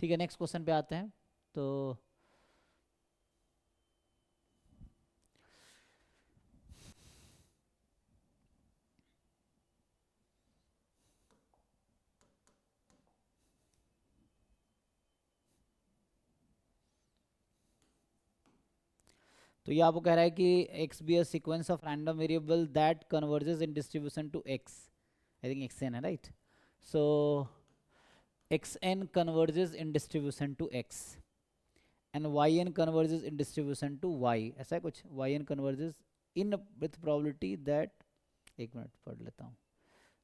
ठीक है, next question पे आते हैं। तो ये आपको कह रहा है कि x be a sequence of random variable that converges in distribution to x, I think xn है, right? So xn converges in distribution to x and yn converges in distribution to y, ऐसा है कुछ। yn converges in with probability that, एक minute पढ़ लेता हूँ।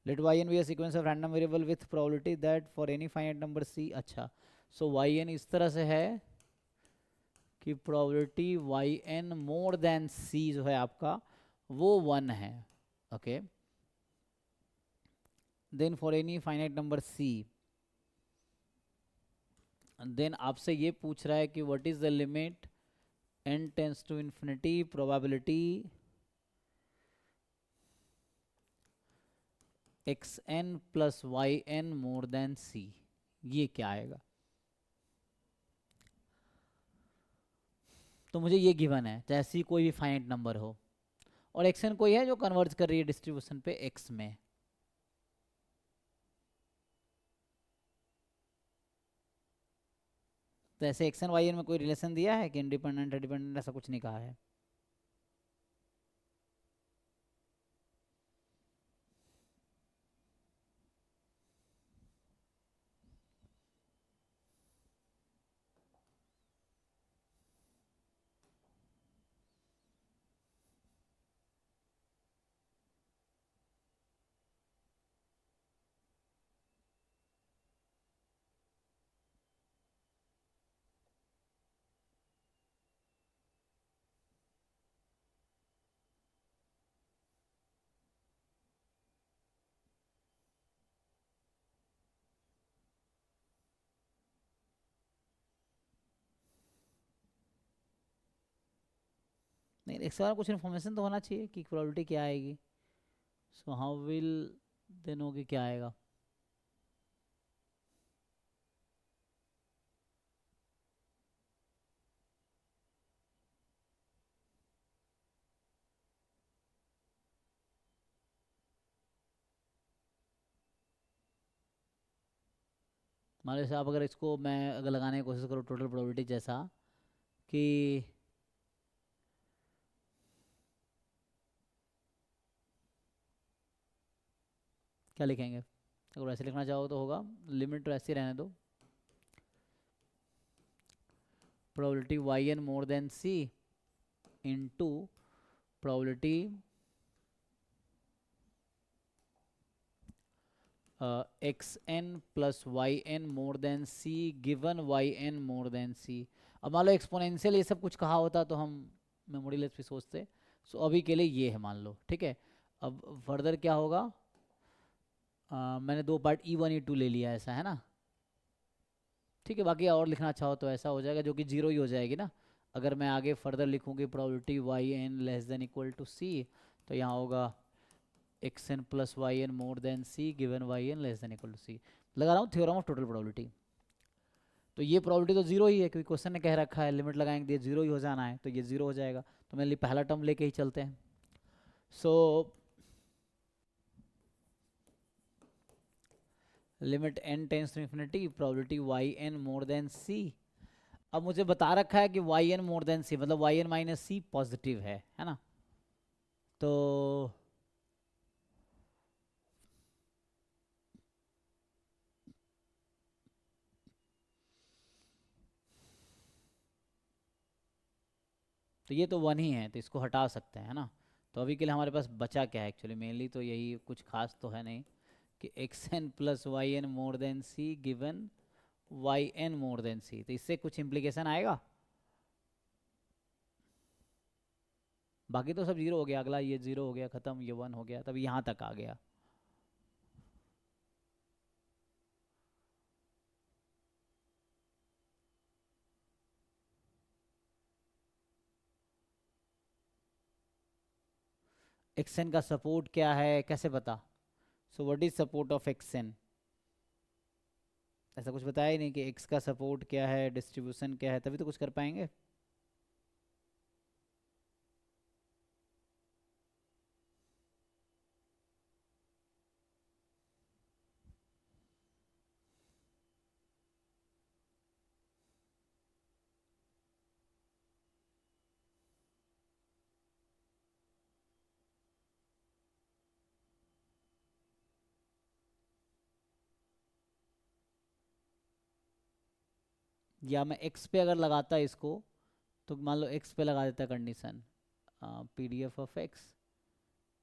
let yn be a sequence of random variable with probability that for any finite number c, अच्छा, so yn इस तरह से है कि probability yn more than c जो है आपका वो 1 है, okay. Then for any finite number c, then आपसे ये पूछ रहा है कि what is the limit n tends to infinity probability xn plus yn more than c, ये क्या आएगा? तो मुझे ये गिवन है, चाहे c कोई भी फाइनाइट नंबर हो और xn कोई है जो कन्वर्ज कर रही है डिस्ट्रीब्यूशन पे x में। तो ऐसे xn yn में कोई रिलेशन दिया है कि इंडिपेंडेंट है डिपेंडेंट, ऐसा कुछ नहीं कहा है। नहीं, इसके बारे में कुछ इन्फॉर्मेशन तो होना चाहिए कि प्रोबेबिलिटी क्या आएगी। सो हाउ विल देन होगी, क्या आएगा? मान लो जैसे आप अगर इसको मैं अगर लगाने की कोशिश करूँ टोटल प्रोबेबिलिटी जैसा कि क्या लिखेंगे? अगर ऐसे लिखना चाहो तो होगा, लिमिट तो ऐसे ही रहने दो, probability yn more than c into probability xn plus yn more than c given yn more than c। अब मान लो एक्सपोनेंशियल ये सब कुछ कहा होता तो हम मेमोरीलेस भी सोचते। सो अभी के लिए ये है, मान लो, ठीक है। अब फर्दर क्या होगा, मैंने दो पार्ट e1 e2 ले लिया, ऐसा है ना, ठीक है। बाकी और लिखना चाहो तो ऐसा हो जाएगा, जो कि जीरो ही हो जाएगी ना। अगर मैं आगे फर्दर लिखूँगी probability yn less than equal to c, तो यहाँ होगा xn plus yn more than c given yn less than equal to c। लगा रहा हूँ थ्योरम ऑफ टोटल प्रोबेबिलिटी। तो ये प्रोबेबिलिटी तो जीरो ही है क्योंकि क्वेश्चन ने कह रखा है लिमिट लगाएंगे ये जीरो ही हो जाना है, तो ये जीरो हो जाएगा। तो मेरे लिए पहला टर्म लेके ही चलते हैं। So limit n tends to infinity probability yn more than c। अब मुझे बता रखा है कि yn मोर देन c मतलब yn माइनस c पॉजिटिव है ना। तो ये तो वन ही है, तो इसको हटा सकते हैं ना। तो अभी के लिए हमारे पास बचा क्या है, एक्चुअली मेनली तो यही, कुछ खास तो है नहीं कि xn plus yn more than c given yn more than c। तो इससे कुछ इम्प्लीकेशन आएगा? बाकी तो सब जीरो हो गया, अगला ये जीरो हो गया खत्म, ये वन हो गया, तब यहाँ तक आ गया। xn का सपोर्ट क्या है, कैसे पता? So what is support of xn? ऐसा कुछ बताया ही नहीं कि एक्स का सपोर्ट क्या है, डिस्ट्रीब्यूशन क्या है, तभी तो कुछ कर पाएंगे। या मैं एक्स पे अगर लगाता इसको, तो मान लो एक्स पे लगा देता condition, P D F of x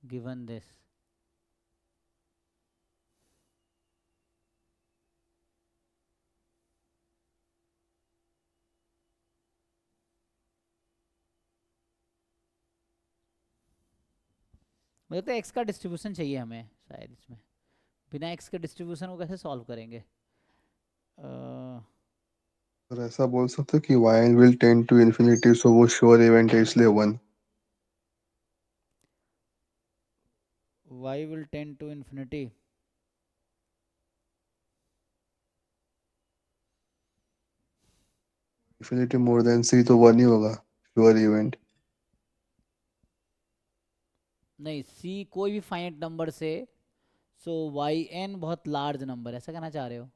given this. मुझे तो एक्स का डिस्ट्रीब्यूशन चाहिए हमें शायद इसमें, बिना एक्स के डिस्ट्रीब्यूशन को कैसे सॉल्व करेंगे। और ऐसा बोल सकते हो कि Y will tend to infinity, so वो श्योर इवेंट है इसलिए 1। Y will tend to infinity. Infinity more than C तो 1 ही होगा श्योर इवेंट। नहीं, सी कोई भी फाइनाइट नंबर से, सो वाई एन बहुत लार्ज नंबर, ऐसा कहना चाह रहे हो।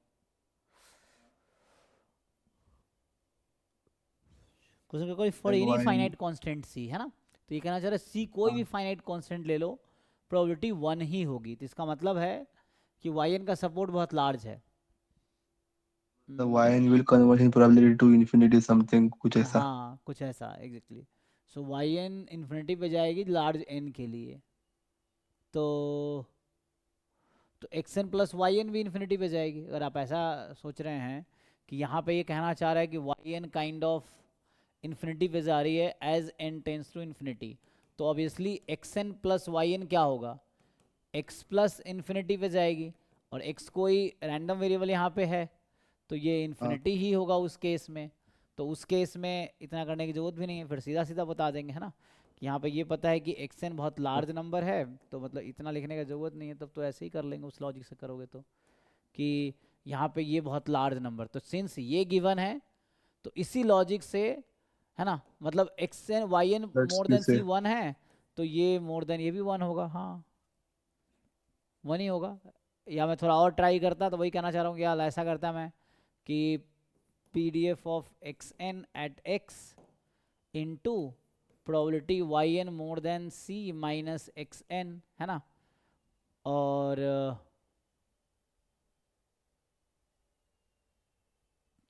कुछ ना कोई for and any Y. Finite constant C है ना, तो ये कहना चाह रहे सी कोई भी हाँ, फाइनाइट कांस्टेंट ले लो, प्रोबेबिलिटी 1 ही होगी, तो इसका मतलब है कि वाई एन का सपोर्ट बहुत लार्ज है। The Y will convert in probability to infinity something, कुछ ऐसा। हाँ कुछ ऐसा exactly. So Y N infinity पे जाएगी लार्ज एन के लिए, तो x N plus Y N भी इन्फिनिटी पे जाएगी। अगर आप ऐसा सोच रहे हैं कि यहाँ पे ये कहना चाह रहा है कि Y N kind of infinity पे जा रही है as N tends to infinity, तो obviously X N plus Y N क्या होगा, एक्स प्लस इन्फिनिटी पे जाएगी, और एक्स कोई रैंडम वेरिएबल यहाँ पे है, तो ये हाँ, इन्फिनिटी ही होगा उस केस में। तो उस केस में इतना करने की जरूरत भी नहीं है, फिर सीधा सीधा बता देंगे है ना, कि यहाँ पे ये पता है कि एक्स एन बहुत लार्ज नंबर है, तो मतलब इतना लिखने का ज़रूरत नहीं है, तब तो ऐसे ही कर लेंगे उस लॉजिक से करोगे तो, कि यहाँ पे ये बहुत लार्ज नंबर, तो सिंस ये गिवन है, तो इसी लॉजिक से है ना, मतलब X N Y N let's more भी देन से। सी 1 है, तो ये मोर देन ये भी 1 होगा, हाँ 1 ही होगा। या मैं थोड़ा और ट्राई करता, तो वही कहना चाह रहा हूँ कि यार ऐसा करता मैं कि P D F of X N at X into probability Y N more than C minus X N, है ना, और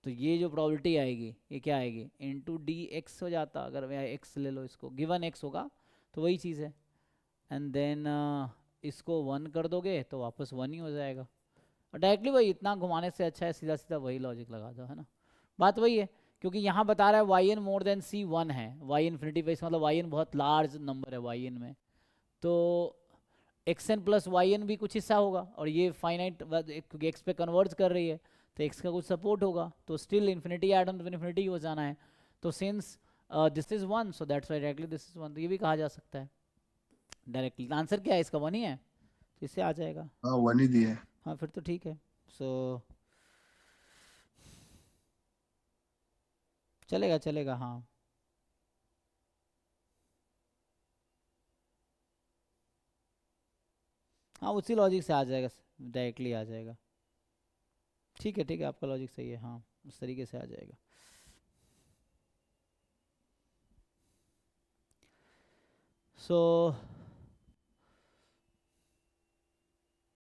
तो ये जो प्रोबेबिलिटी आएगी ये क्या आएगी, इंटू डी एक्स हो जाता, अगर एक्स ले लो, इसको गिवन एक्स होगा तो वही चीज़ है, एंड देन इसको 1 कर दोगे तो वापस 1 ही हो जाएगा। और डायरेक्टली वही, इतना घुमाने से अच्छा है सीधा सीधा वही लॉजिक लगा दो, है ना। बात वही है, क्योंकि यहाँ बता रहा है y N more than c 1 है, वाई इन्फिनिटी पे, इसका मतलब वाई एन बहुत लार्ज नंबर है वाई एन में, तो x N plus Y N भी कुछ हिस्सा होगा, और ये फाइनाइट क्योंकि एक्स पे कन्वर्ज कर रही है, तो एक्स का कुछ सपोर्ट होगा, तो still infinity add on to infinity हो जाना है, तो since this is 1, so that's why directly this is 1, तो ये भी कहा जा सकता है डायरेक्टली। आंसर क्या है इसका, 1 ही है, तो इससे आ जाएगा। हाँ, 1 ही दिया है। हाँ फिर तो ठीक है। सो चलेगा चलेगा, हाँ हाँ उसी लॉजिक से आ जाएगा, डायरेक्टली आ जाएगा। ठीक है आपका लॉजिक सही है, हाँ उस तरीके से आ जाएगा। सो